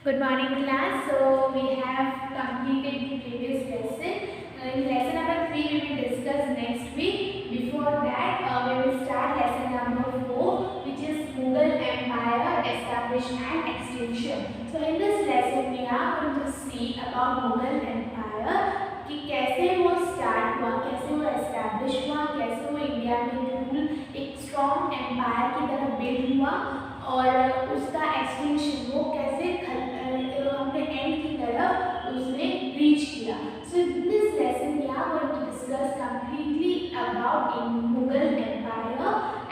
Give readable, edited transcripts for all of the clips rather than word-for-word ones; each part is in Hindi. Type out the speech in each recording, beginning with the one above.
Good morning class. So we have completed the previous lesson. In lesson number 3 we will discuss next week. Before that we will start lesson number 4, which is Mughal Empire establishment and extinction. So in this lesson we are going to see about Mughal Empire कि कैसे वो स्टार्ट हुआ, कैसे वो एस्टैब्लिश हुआ, कैसे वो इंडिया में रूल एक स्ट्रॉन्ग एम्पायर की तरह बिल्ड हुआ और उसका एक्सटेंशन वो कैसे अपने एंड की तरफ उसने रीच किया. So in this lesson we are going to discuss completely about in Mughal empire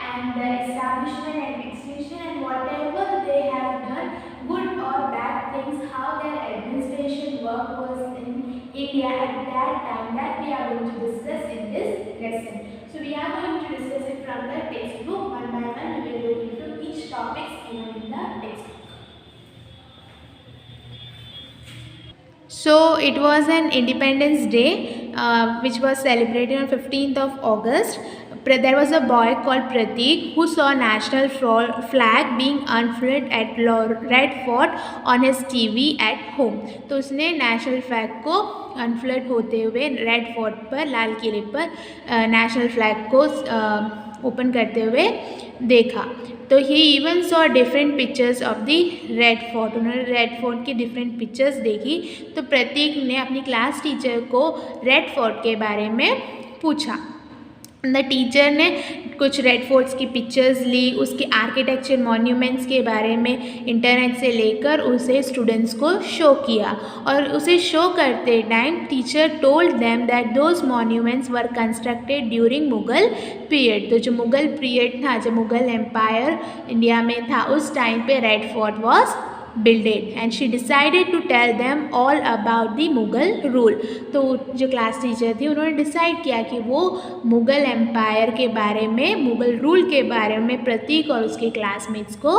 and the establishment and extension and whatever they have done, good or bad things, how their administration work was in India at that time, that we are going to discuss in this lesson. So we are going to discuss it from the textbook. One by one we will go into each topic given in the textbook. So it was an Independence Day which was celebrated on 15th of August. There was a boy called Pratik who saw national flag being unfurled at Red Fort on his TV at home. तो उसने नेशनल फ्लैग को अनफ्लड होते हुए रेड फोर्ट पर, लाल किले पर नेशनल फ्लैग को ओपन करते हुए देखा. तो he even saw different pictures of the red fort. उन्होंने रेड फोर्ट की डिफरेंट पिक्चर्स देखी. तो प्रतीक ने अपनी क्लास टीचर को रेड फोर्ट के बारे में पूछा. द टीचर ने कुछ रेड फोर्ट्स की पिक्चर्स ली, उसके आर्किटेक्चर मॉन्यूमेंट्स के बारे में इंटरनेट से लेकर उसे स्टूडेंट्स को शो किया. और उसे शो करते time teacher told them that those monuments were constructed during Mughal period. तो जो मुग़ल पीरियड था, जब मुग़ल एम्पायर इंडिया में था, उस टाइम पे red fort was builded and she decided to tell them all about the Mughal rule. तो जो क्लास टीचर थी उन्होंने डिसाइड किया कि वो मुग़ल एम्पायर के बारे में, मुग़ल रूल के बारे में प्रतीक और उसके क्लासमेट्स को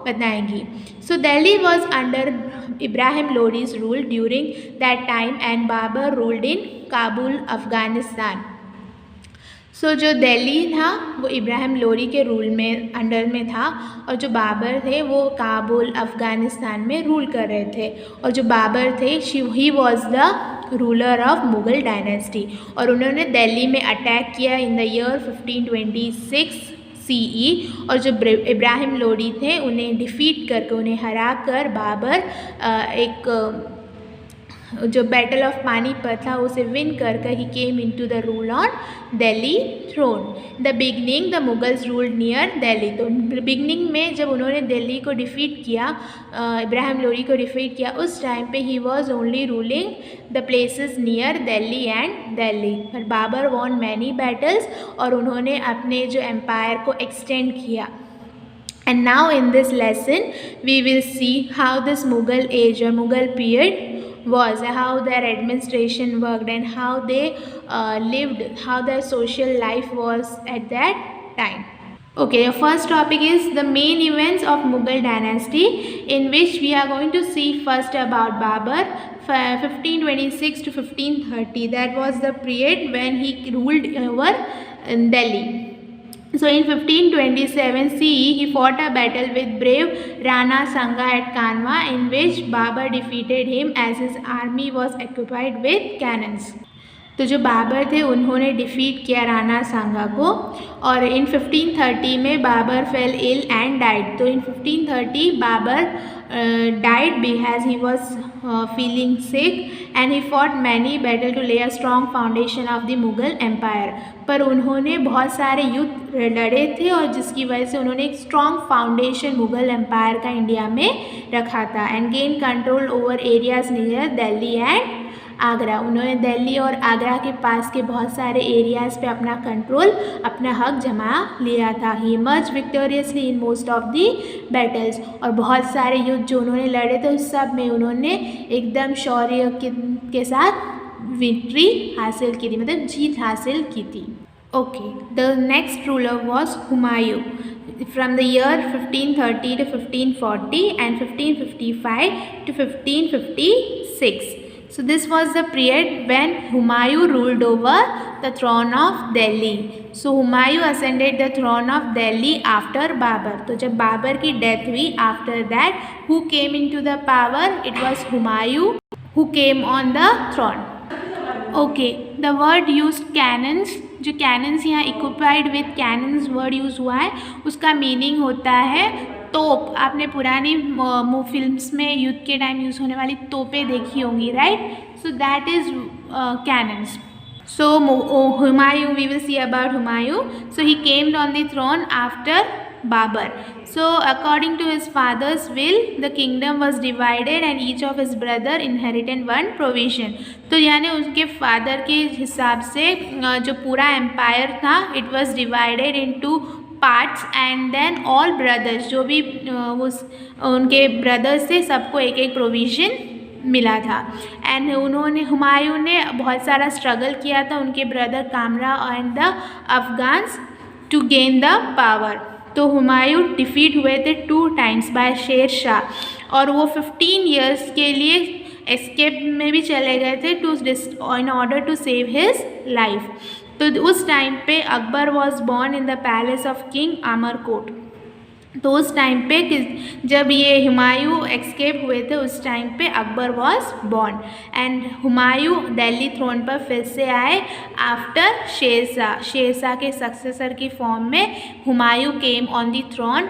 बताएंगी. So Delhi was under Ibrahim Lodi's rule during that time and Babur ruled in Kabul Afghanistan. So जो दिल्ली था वो इब्राहिम लोदी के रूल में अंडर में था और जो बाबर थे वो काबुल अफ़गानिस्तान में रूल कर रहे थे. और जो बाबर थे he was the ruler of Mughal dynasty और उन्होंने दिल्ली में अटैक किया इन द ईयर 1526 CE. और जो इब्राहिम लोदी थे उन्हें डिफीट करके, उन्हें हरा कर बाबर एक जो बैटल ऑफ पानीपत था उसे विन कर he came into the rule on Delhi throne. The beginning the Mughals ruled near Delhi. तो बिगनिंग में जब उन्होंने दिल्ली को डिफीट किया, इब्राहिम लोदी को डिफीट किया, उस टाइम पे he was only ruling the places near Delhi and Delhi. पर बाबर वॉन मैनी बैटल्स और उन्होंने अपने जो एम्पायर को एक्सटेंड किया. And now in this lesson we will see how this Mughal age or Mughal period was, how their administration worked and how they lived, how their social life was at that time. Okay, the first topic is the main events of Mughal dynasty, in which we are going to see first about Babur 1526 to 1530. That was the period when he ruled over Delhi. So in 1527 CE, he fought a battle with brave Rana Sanga at Kanwa, in which Babur defeated him as his army was equipped with cannons. तो जो बाबर थे उन्होंने डिफीट किया राणा सांगा को. और इन 1530 में Babur fell ill and died. तो in 1530 Babur died because he was feeling sick and he fought many battle to lay a strong foundation of the Mughal empire. पर उन्होंने बहुत सारे युद्ध लड़े थे और जिसकी वजह से उन्होंने एक स्ट्रॉन्ग फाउंडेशन मुग़ल एम्पायर का इंडिया में रखा था. And gain control over areas near Delhi and Agra. उन्होंने दिल्ली और आगरा के पास के बहुत सारे एरियाज़ पे अपना कंट्रोल, अपना हक जमा लिया था. He emerge victoriously in most of the battles. और बहुत सारे युद्ध जो उन्होंने लड़े थे उस सब में उन्होंने एकदम शौर्य के साथ विक्ट्री हासिल की थी, मतलब जीत हासिल की थी. Okay, the next ruler was Humayun from the year 1530 to 1540 and 1555 to 1556. So this was the period when Humayun ruled over the throne of Delhi. So Humayun ascended the throne of Delhi after Babur. तो जब बाबर की डेथ हुई, after that who came into the power? It was Humayun who came on the throne. Okay, the word used cannons, जो cannons यहाँ equipped with cannons word use हुआ है, उसका मीनिंग होता है तोप. आपने पुरानी फिल्म्स में युद्ध के टाइम यूज़ होने वाली तोपें देखी होंगी, right? So that is cannons. So Humayun, we will see about Humayun. So he came on the throne after Babur. So according to his father's will, the kingdom was divided and each of his brother inherited one provision. तो यानी उसके फादर के हिसाब से जो पूरा एम्पायर था, it was divided into parts and then all brothers, जो भी उनके ब्रदर्स थे, सबको एक एक प्रोविज़न मिला था. एंड हुमायूं ने बहुत सारा स्ट्रगल किया था उनके brother Kamran and the Afghans to gain the power. तो हुमायूं डिफीट हुए थे 2 times बाय शेर शाह, और वो 15 years के लिए एस्केप में भी चले गए थे in order to save his life. तो उस टाइम पे Akbar was born in the palace of king Amarkot. तो उस टाइम पे जब ये हुमायूं एस्केप हुए थे, उस टाइम पे Akbar was born. And Humayun Delhi throne पर फिर से आए आफ्टर शेरशाह. शेरशाह के सक्सेसर की फॉर्म में Humayun came on the throne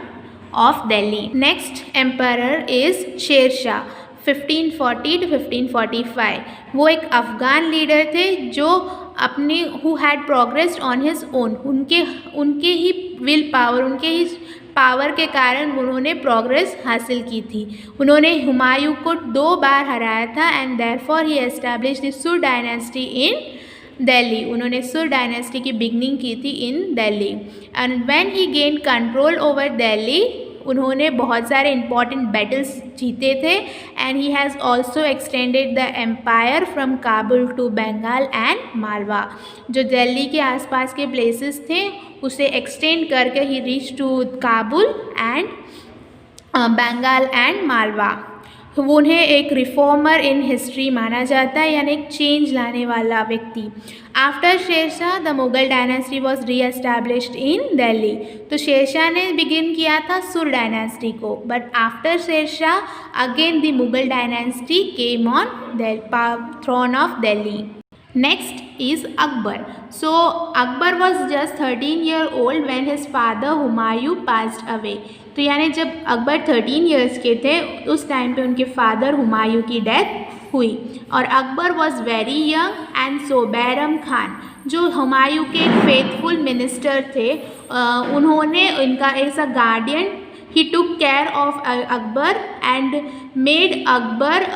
of Delhi. Next emperor is Sher Shah 1540 to 1545. वो एक अफ़गान लीडर थे जो अपने who had progressed on his own. उनके ही विल पावर, उनके ही पावर के कारण उन्होंने प्रोग्रेस हासिल की थी. उन्होंने हुमायूं को 2 बार हराया था and therefore he established the Sur dynasty in Delhi. उन्होंने सुर डायनेस्टी की बिगनिंग की थी in Delhi. And when he gain control over Delhi, उन्होंने बहुत सारे इंपॉर्टेंट बैटल्स जीते थे. And he has also extended the empire from Kabul to Bengal and Malwa. जो दिल्ली के आसपास के प्लेसेस थे उसे एक्सटेंड करके he reach to Kabul and Bengal and Malwa. उन्हें एक रिफॉर्मर इन हिस्ट्री माना जाता है, यानी एक चेंज लाने वाला व्यक्ति. After Sher Shah the Mughal dynasty was re established in Delhi. तो शेरशाह ने बिगिन किया था सुर डायनेस्टी को, but after Sher Shah again the Mughal dynasty came on the throne of Delhi. Next is Akbar. So Akbar was just 13 years old when his father Humayun passed away. तो यानी जब अकबर 13 years के थे, उस टाइम पे उनके फादर हुमायूं की डेथ हुई. और Akbar was very young and so Bairam Khan, जो हुमायूं के एक फेथफुल मिनिस्टर थे, उन्होंने इनका as a guardian he took care of Akbar and made Akbar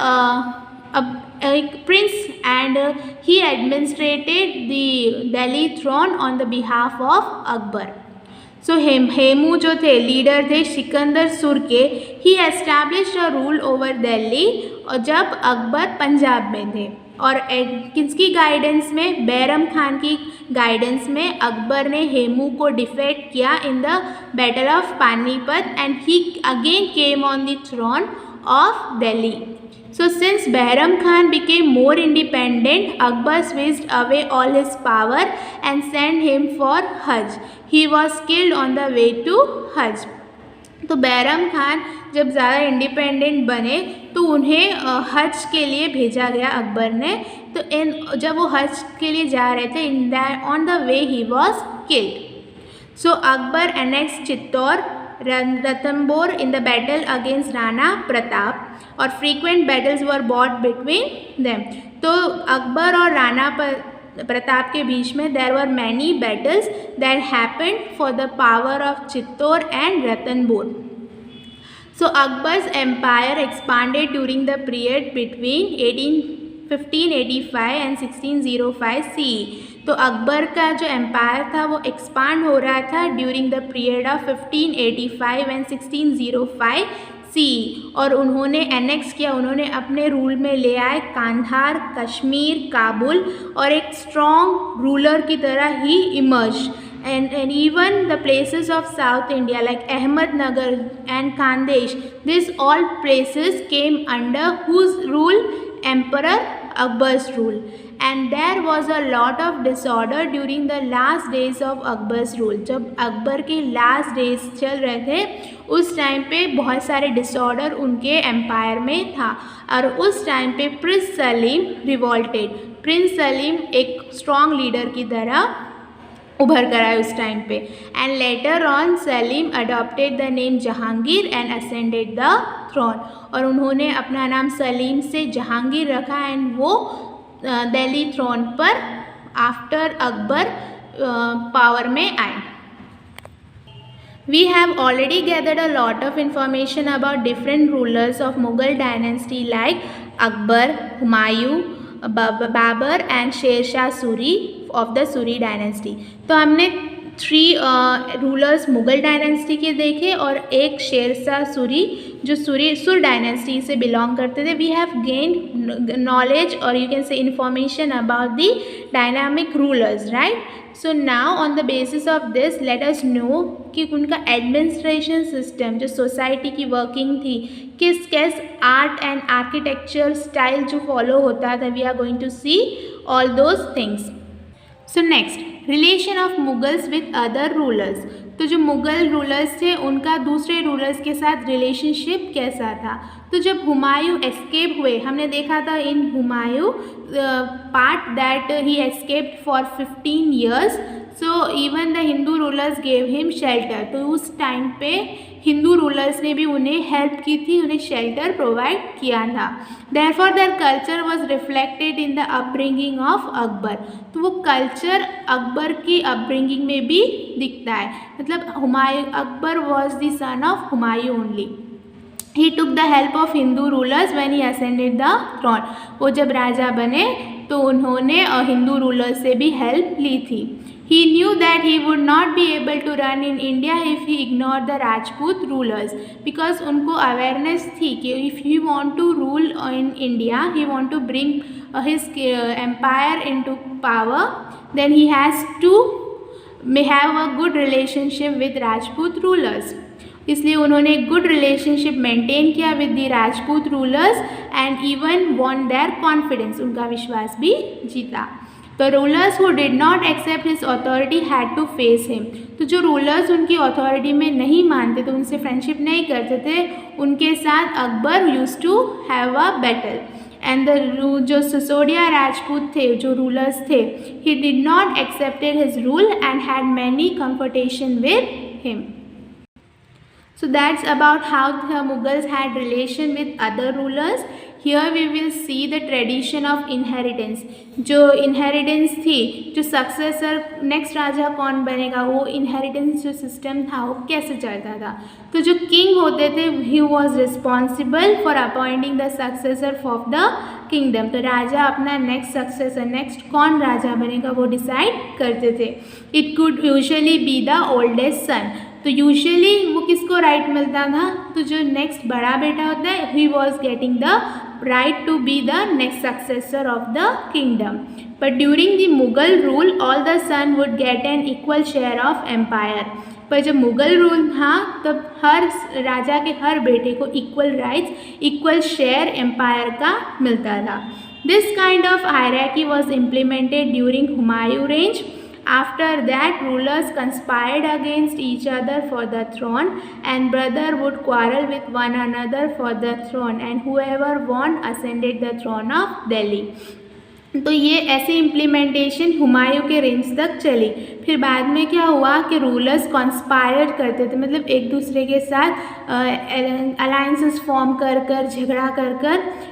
a prince and he administrated the Delhi throne on the behalf of Akbar. So Hemu जो थे लीडर थे सिकंदर सुर के, ही established a rule over Delhi, और जब अकबर पंजाब में थे. और किसकी गाइडेंस में? बैरम खान की गाइडेंस में अकबर ने हेमू को डिफेट किया in the battle of Panipat and he again came on the throne of Delhi. So since Bahram Khan became more independent, Akbar switched away all his power and sent him for Hajj. He was killed on the way to Hajj. तो बैरम खान जब ज़्यादा इंडिपेंडेंट बने तो उन्हें हज के लिए भेजा गया अकबर ने. तो जब वो हज के लिए जा रहे थे, on the way he was killed. So Akbar annex Chittor Ranthambore in the battle against Rana Pratap, और frequent battles were fought between them. तो अकबर और राणा प्रताप के बीच में there were many battles that happened for the power of Chittor and Ranthambore. So Akbar's empire expanded during the period between 1585 and 1605 CE. तो अकबर का जो एम्पायर था वो एक्सपांड हो रहा था during the period of 1585 and 1605 CE. और उन्होंने एनेक्स किया, उन्होंने अपने रूल में ले आए कांधार, कश्मीर, काबुल, और एक स्ट्रॉन्ग रूलर की तरह ही emerge. and even the places of South India like Ahmednagar and Khandesh, these all places came under whose rule? Emperor Akbar's rule. And there was a lot of disorder during the last days of Akbar's rule. जब अकबर के लास्ट डेज चल रहे थे उस टाइम पे बहुत सारे डिसऑर्डर उनके एम्पायर में था, और उस टाइम पे प्रिंस सलीम रिवॉल्टेड. प्रिंस सलीम एक स्ट्रॉन्ग लीडर की तरह उभर कर आए उस टाइम पे. And later on Salim adopted the name Jahangir and ascended the throne. और उन्होंने अपना नाम सलीम से जहांगीर रखा एंड वो दिल्ली थ्रोन पर आफ्टर अकबर पावर में आए. We have already gathered a lot of information about different rulers of Mughal dynasty like Akbar, Humayun, Babur and Sher Shah Suri of the Suri dynasty. तो हमने 3 रूलर्स मुग़ल डायनेस्टी के देखे और एक शेरशाह सूरी जो सुर डायनेस्टी से बिलोंग करते थे. वी हैव गेन्ड नॉलेज और you can say information about the dynamic rulers, right. So now on the basis of this let us know कि उनका एडमिनिस्ट्रेशन सिस्टम जो सोसाइटी की वर्किंग थी, किस आर्ट एंड आर्किटेक्चर स्टाइल जो फॉलो होता था. We are going to see all those things. So next, relation of Mughals with other rulers. तो जो मुग़ल रूलर्स थे उनका दूसरे रूलर्स के साथ रिलेशनशिप कैसा था. तो जब हुमायूं एस्केप हुए, हमने देखा था in Humayun part that he escaped for 15 years. So even the Hindu rulers gave him shelter. तो उस टाइम पे हिंदू रूलर्स ने भी उन्हें हेल्प की थी, उन्हें शेल्टर प्रोवाइड किया था. Therefore their culture was reflected in the upbringing of Akbar. तो वो कल्चर अकबर की अपब्रिंगिंग में भी दिखता है. मतलब Humayun, Akbar was the son of Humayun only. He took the help of Hindu rulers when he ascended the throne. वो जब राजा बने तो उन्होंने हिंदू रूलर्स से भी हेल्प ली थी. He knew that he would not be able to run in India if he ignored the Rajput rulers, because उनको awareness थी कि if he want to rule in India, he want to bring his empire into power, then he has to have a good relationship with Rajput rulers. इसलिए उन्होंने गुड रिलेशनशिप मेंटेन किया with the Rajput rulers and even won their confidence, उनका विश्वास भी जीता. The rulers who did not accept his authority had to face him. तो जो रूलर्स उनकी अथॉरिटी में नहीं मानते थे, उनसे फ्रेंडशिप नहीं करते थे, उनके साथ Akbar used to have a battle. And जो सिसोदिया राजपूत थे, जो रूलर्स थे, he did not accepted his rule and had many confrontation with him. So that's about how the Mughals had relation with other rulers. Here we will see the tradition of inheritance. जो inheritance थी, जो सक्सेसर नेक्स्ट राजा कौन बनेगा, वो inheritance जो सिस्टम था वो कैसे चलता था. तो जो किंग होते थे, he was responsible for appointing the successor of the kingdom. तो राजा अपना नेक्स्ट सक्सेसर, नेक्स्ट कौन राजा बनेगा वो डिसाइड करते थे. It could usually be the oldest son. तो यूजुअली वो किसको राइट मिलता था, तो जो नेक्स्ट बड़ा बेटा होता है, he was getting the right to be the next successor of the kingdom. But during the Mughal rule all the son would get an equal share of empire. पर जब मुगल रूल था तब हर राजा के हर बेटे को equal rights, equal share empire का मिलता था. This kind of hierarchy was implemented during Humayun range. After that, rulers conspired against each other for the throne, and brother would quarrel with one another for the throne, and whoever won ascended the throne of Delhi. तो ये ऐसी इम्प्लीमेंटेशन हुमायूं के रेंज तक चली. फिर बाद में क्या हुआ कि रूलर्स कॉन्स्पायर करते थे, मतलब एक दूसरे के साथ अलायंसेस फॉर्म कर कर, झगड़ा कर कर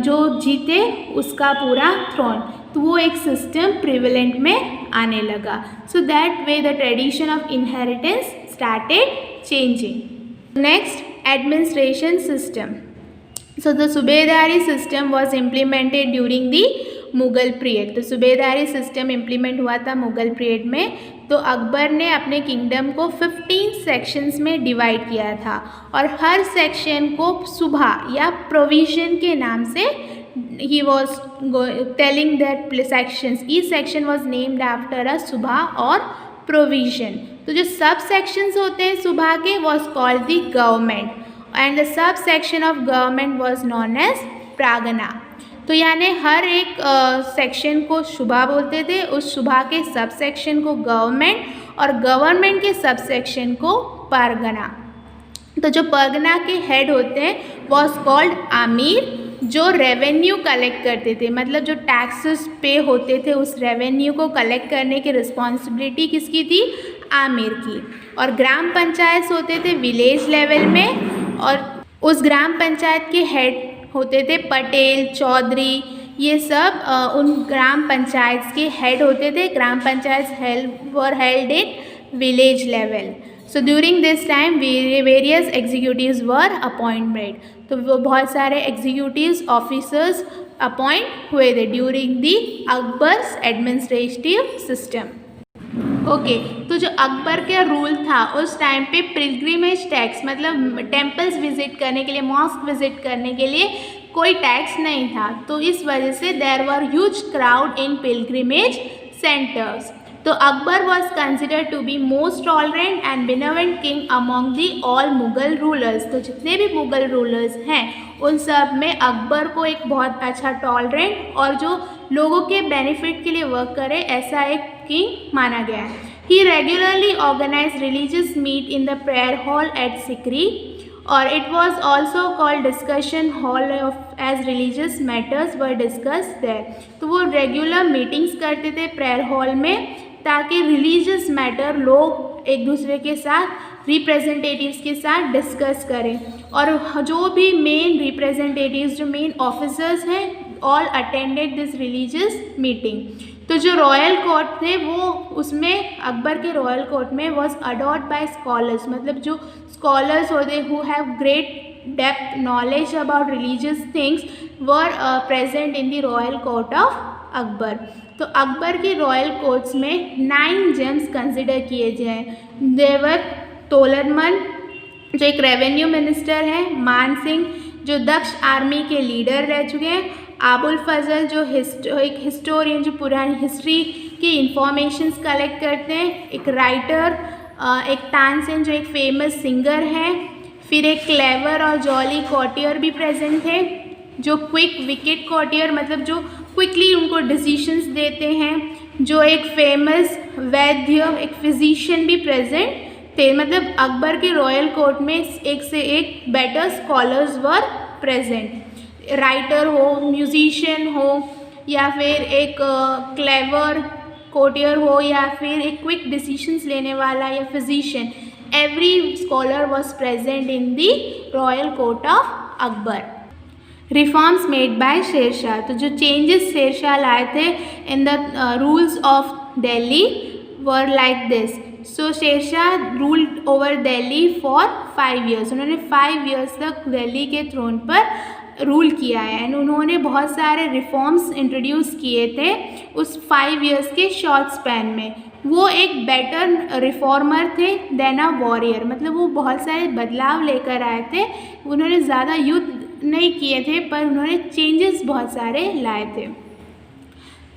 जो जीते उसका पूरा थ्रोन. तो वो एक सिस्टम प्रिवेलेंट में आने लगा. So that way the tradition of inheritance started changing. Next, administration system. So the subedari system was implemented during the Mughal period. तो सूबेदारी सिस्टम इम्प्लीमेंट हुआ था मुग़ल पीरियड में. तो अकबर ने अपने किंगडम को 15 सेक्शंस में डिवाइड किया था और हर सेक्शन को सुबह या प्रोविजन के नाम से he was telling that sections, each section was named after a subha और provision. तो जो सब sections होते हैं सुबह के was called the government and the sub section of government was known as pragana. तो यानी हर एक सेक्शन को सूबा बोलते थे, उस सूबा के सब सेक्शन को गवर्नमेंट और गवर्नमेंट के सब सेक्शन को परगना। तो जो परगना के हेड होते हैं वॉज कॉल्ड आमिर, जो रेवेन्यू कलेक्ट करते थे, मतलब जो टैक्सेस पे होते थे उस रेवेन्यू को कलेक्ट करने की रिस्पॉन्सिबिलिटी किसकी थी? आमिर की। और ग्राम पंचायत होते थे विलेज लेवल में, और उस ग्राम पंचायत के हेड होते थे पटेल, चौधरी, ये सब उन ग्राम पंचायत के हेड होते थे। Gram panchayat were held in village level. So during this time various executives were appointment, तो वो बहुत सारे एग्जीक्यूटिव्स ऑफिसर्स अपॉइंट हुए थे during the Akbar's administrative system. Okay, तो जो अकबर का रूल था उस टाइम पे पिलग्रिमेज टैक्स, मतलब टेम्पल्स विजिट करने के लिए, मॉस्क विजिट करने के लिए कोई टैक्स नहीं था, तो इस वजह से there were huge crowd in pilgrimage centres. तो Akbar was considered to be most tolerant and benevolent king among the all Mughal rulers. तो जितने भी मुगल रूलर्स हैं उन सब में अकबर को एक बहुत अच्छा टॉलरेंट और जो लोगों के बेनिफिट के लिए वर्क करे ऐसा एक किंग माना गया है। He regularly organise religious meet in the prayer hall at Sikri, और it was also called discussion hall of as religious matters were discuss there. तो वो रेगुलर मीटिंग्स करते थे प्रेयर हॉल में ताकि रिलीजियस मैटर लोग एक दूसरे के साथ रिप्रेजेंटेटिव्स के साथ डिस्कस करें, और जो भी मेन रिप्रेजेंटेटिव्स, जो मेन ऑफिसर्स हैं, all attended this religious meeting. तो जो रॉयल कोर्ट थे वो उसमें अकबर के रॉयल कोर्ट में वॉज अडॉर्ड बाय स्कॉलर्स, मतलब जो स्कॉलर्स होते who have great depth knowledge about religious things were present in the royal court of Akbar. तो अकबर के रॉयल कोर्ट्स में 9 जेम्स कंसिडर किए जाए। देवर तोलरमन जो एक रेवेन्यू मिनिस्टर हैं, मान सिंह जो दक्ष आर्मी के लीडर रह चुके हैं, आबुल फजल जो एक हिस्टोरियन जो पुरानी हिस्ट्री की इंफॉर्मेशंस कलेक्ट करते हैं, एक राइटर, एक तानसेन जो एक फेमस सिंगर हैं, फिर एक क्लेवर और जॉली कॉटियर भी प्रेजेंट थे, जो क्विक विकेट कॉटियर मतलब जो क्विकली उनको डिसीशंस देते हैं, जो एक फेमस वैद्य एक फिजिशियन भी प्रेजेंट थे। मतलब अकबर के रॉयल कोर्ट में एक से एक better scholars were present, writer हो, म्यूजिशियन हो, या फिर एक क्लेवर कोटियर हो, या फिर एक क्विक डिसीशंस लेने वाला या physician, every scholar was present in the royal court of Akbar. Reforms made by Sher Shah, तो जो चेंजेस शेरशाह लाए थे in the rules of Delhi were like this. So Sher Shah ruled over Delhi for 5 years, उन्होंने 5 years तक दिल्ली के थ्रोन पर रूल किया है, एंड उन्होंने बहुत सारे रिफॉर्म्स इंट्रोड्यूस किए थे उस 5 years के शॉर्ट स्पैन में। वो एक बेटर रिफॉर्मर थे देन अ वॉरियर, मतलब वो बहुत सारे बदलाव लेकर आए थे, उन्होंने ज़्यादा युद्ध नहीं किए थे पर उन्होंने चेंजेस बहुत सारे लाए थे।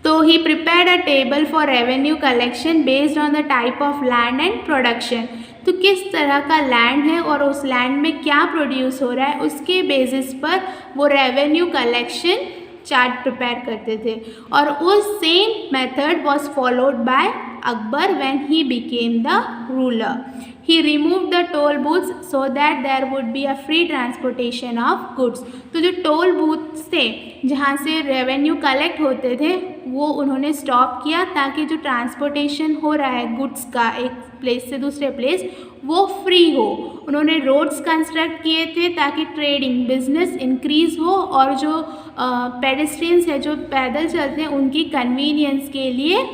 तो he prepared a table for revenue collection based on the type of land and production, तो किस तरह का लैंड है और उस लैंड में क्या प्रोड्यूस हो रहा है उसके बेसिस पर वो रेवेन्यू कलेक्शन चार्ट प्रिपेयर करते थे, और उस same method was followed by Akbar when he became the ruler. He removed the toll booths so that there would be a free transportation of goods। तो जो टोल बूथ्स थे जहाँ से रेवेन्यू कलेक्ट होते थे वो उन्होंने स्टॉप किया ताकि जो ट्रांसपोर्टेशन हो रहा है गुड्स का एक प्लेस से दूसरे प्लेस वो फ्री हो। उन्होंने रोड्स कंस्ट्रक्ट किए थे ताकि ट्रेडिंग बिजनेस इंक्रीज़ हो, और जो पेडेस्ट्रियंस है जो पैदल चलते हैं उनकी कन्वीनियंस के लिए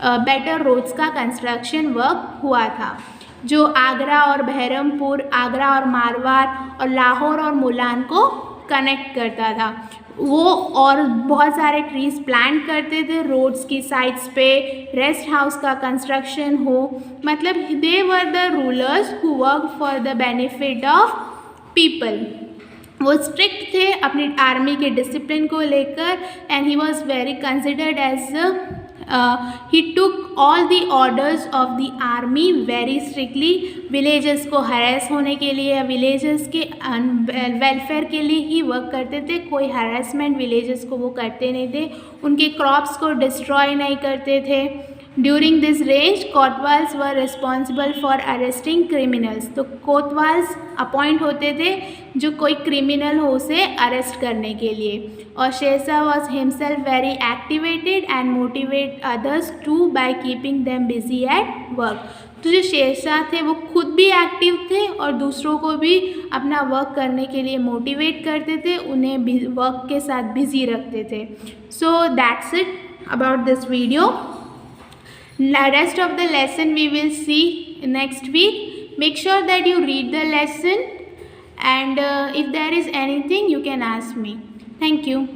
बेटर रोड्स का कंस्ट्रक्शन वर्क हुआ था, जो आगरा और बहरमपुर, आगरा और मारवाड़ और लाहौर और मुलान को कनेक्ट करता था वो, और बहुत सारे ट्रीज प्लांट करते थे रोड्स की साइड्स पे, रेस्ट हाउस का कंस्ट्रक्शन हो, मतलब they were the rulers who work for the benefit of people. वो स्ट्रिक्ट थे अपनी आर्मी के डिसिप्लिन को लेकर, and he was very considered as he took all the orders of the army very strictly. Villagers को हरास होने के लिए या विलेजर्स के वेलफेयर के लिए ही वर्क करते थे. कोई हरासमेंट विलेजर्स को वो करते नहीं थे. उनके क्रॉप्स को डिस्ट्रॉय नहीं करते थे. During this range kotwals were responsible for arresting criminals. तो कोतवाल्स अपॉइंट होते थे जो कोई क्रिमिनल हो उसे अरेस्ट करने के लिए. और Sher Shah was himself very activated and motivate others to by keeping them busy at work. तो जो शेरशाह थे वो खुद भी एक्टिव थे और दूसरों को भी अपना वर्क करने के लिए मोटिवेट करते थे, उन्हें वर्क के साथ बिजी रखते थे. So that's it about this video. Rest of the lesson we will see next week. Make sure that you read the lesson, and if there is anything you can ask me. Thank you.